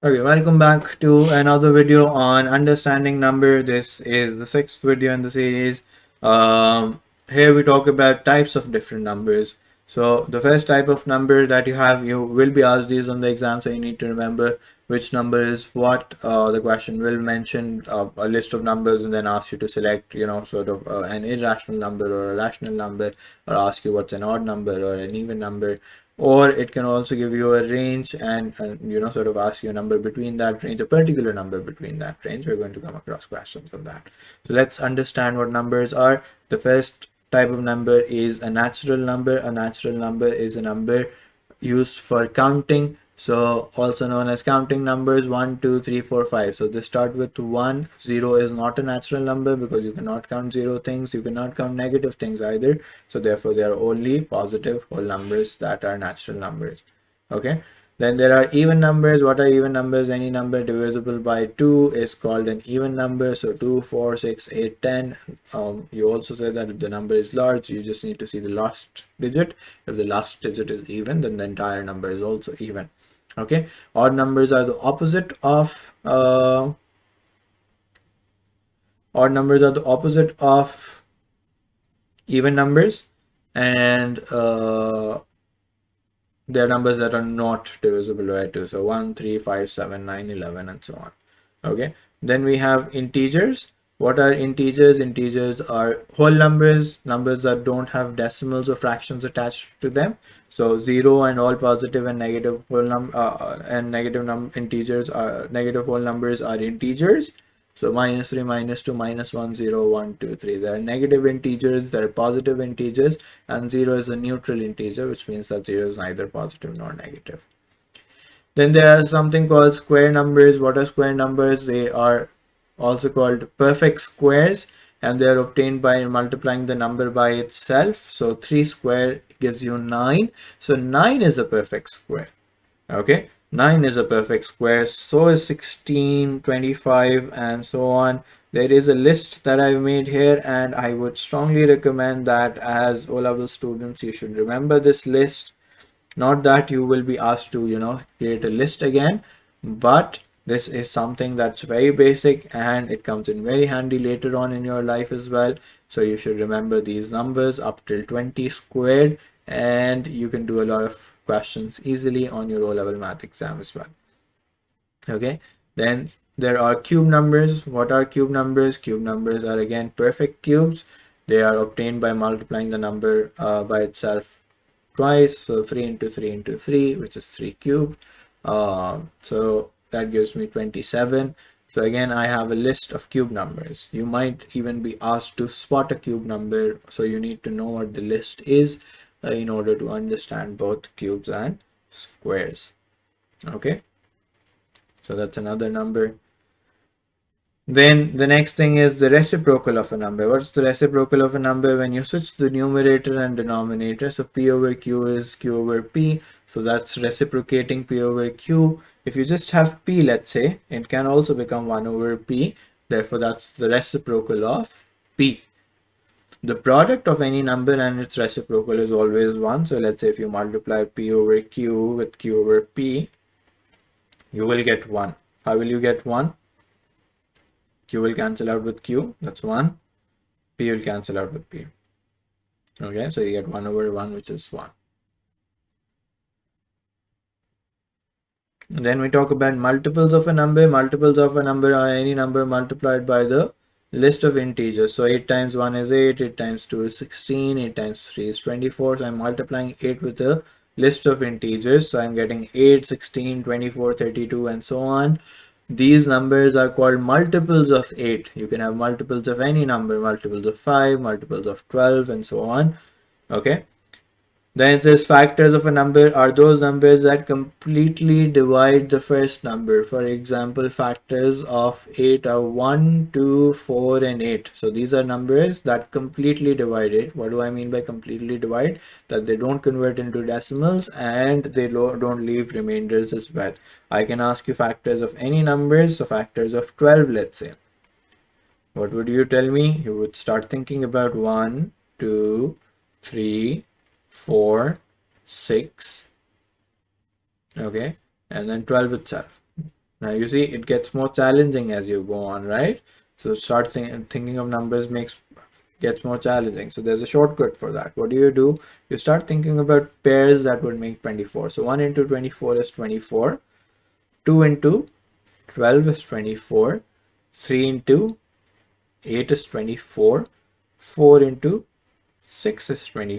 Okay, welcome back to another video on understanding number. This is the sixth video in the series. Here we talk about types of different numbers. So the first type of number that you will be asked these on the exam, so you need to remember which number is what. The question will mention a list of numbers and then ask you to select, sort of an irrational number or a rational number, or ask you what's an odd number or an even number, or it can also give you a range and sort of ask you a number between that range, a particular number between that range. We're going to come across questions on that. So let's understand what numbers are. The first type of number is a natural number. A natural number is a number used for counting, so also known as counting numbers: 1 2 3 4 5. So they start with 1. 0 is not a natural number because you cannot count zero things, you cannot count negative things either, so therefore they are only positive whole numbers that are natural numbers. Okay, then there are even numbers. What are even numbers? Any number divisible by 2 is called an even number. So 2 4 6 8 10. You also say that if the number is large, you just need to see the last digit. If the last digit is even, then the entire number is also even. Okay, odd numbers are the opposite of even numbers, and they are numbers that are not divisible by 2. So 1 3 5 7 9 11 and so on. Okay, then we have integers. What are integers? Integers are whole numbers, numbers that don't have decimals or fractions attached to them. So 0 and all positive and negative whole integers are negative whole numbers are integers. So -3, -2, -1, 0, 1, 2, 3. There are negative integers, there are positive integers, and 0 is a neutral integer, which means that 0 is neither positive nor negative. Then there are something called square numbers. What are square numbers? They are also called perfect squares, and they are obtained by multiplying the number by itself. So 3 square gives you 9. So 9 is a perfect square. Okay, 9 is a perfect square. So is 16, 25, and so on. There is a list that I've made here, and I would strongly recommend that as O-level students you should remember this list. Not that you will be asked to create a list again, but this is something that's very basic and it comes in very handy later on in your life as well. So you should remember these numbers up till 20 squared, and you can do a lot of questions easily on your O-level math exam as well. Okay, then there are cube numbers. What are cube numbers? Cube numbers are again perfect cubes. They are obtained by multiplying the number by itself twice. So 3 into 3 into 3, which is 3 cubed. So that gives me 27. So again, I have a list of cube numbers. You might even be asked to spot a cube number, so you need to know what the list is in order to understand both cubes and squares. Okay, so that's another number. Then the next thing is the reciprocal of a number. What's the reciprocal of a number? When you switch the numerator and denominator, so p over q is q over p, so that's reciprocating p over q. If you just have p, let's say, it can also become 1 over p, therefore that's the reciprocal of p. The product of any number and its reciprocal is always 1. So let's say if you multiply p over q with q over p, you will get 1. How will you get 1? Q will cancel out with Q, that's 1. P will cancel out with P. Okay, so you get 1 over 1, which is 1. And then we talk about multiples of a number. Multiples of a number are any number multiplied by the list of integers. So 8 times 1 is 8, 8 times 2 is 16, 8 times 3 is 24. So I'm multiplying 8 with a list of integers. So I'm getting 8, 16, 24, 32, and so on. These numbers are called multiples of 8. You can have multiples of any number, multiples of 5, multiples of 12, and so on. Okay. Then it says factors of a number are those numbers that completely divide the first number. For example, factors of 8 are 1, 2, 4, and 8. So these are numbers that completely divide it. What do I mean by completely divide? That they don't convert into decimals and they don't leave remainders as well. I can ask you factors of any numbers. So factors of 12, let's say. What would you tell me? You would start thinking about 1, 2, 3, 4, 6, okay, and then 12 itself. Now you see it gets more challenging as you go on, right? So start thinking of numbers gets more challenging. So there's a shortcut for that. What do? You start thinking about pairs that would make 24. So 1 into 24 is 24. 2 into 12 is 24. 3 into 8 is 24. 4 into 6 is 24.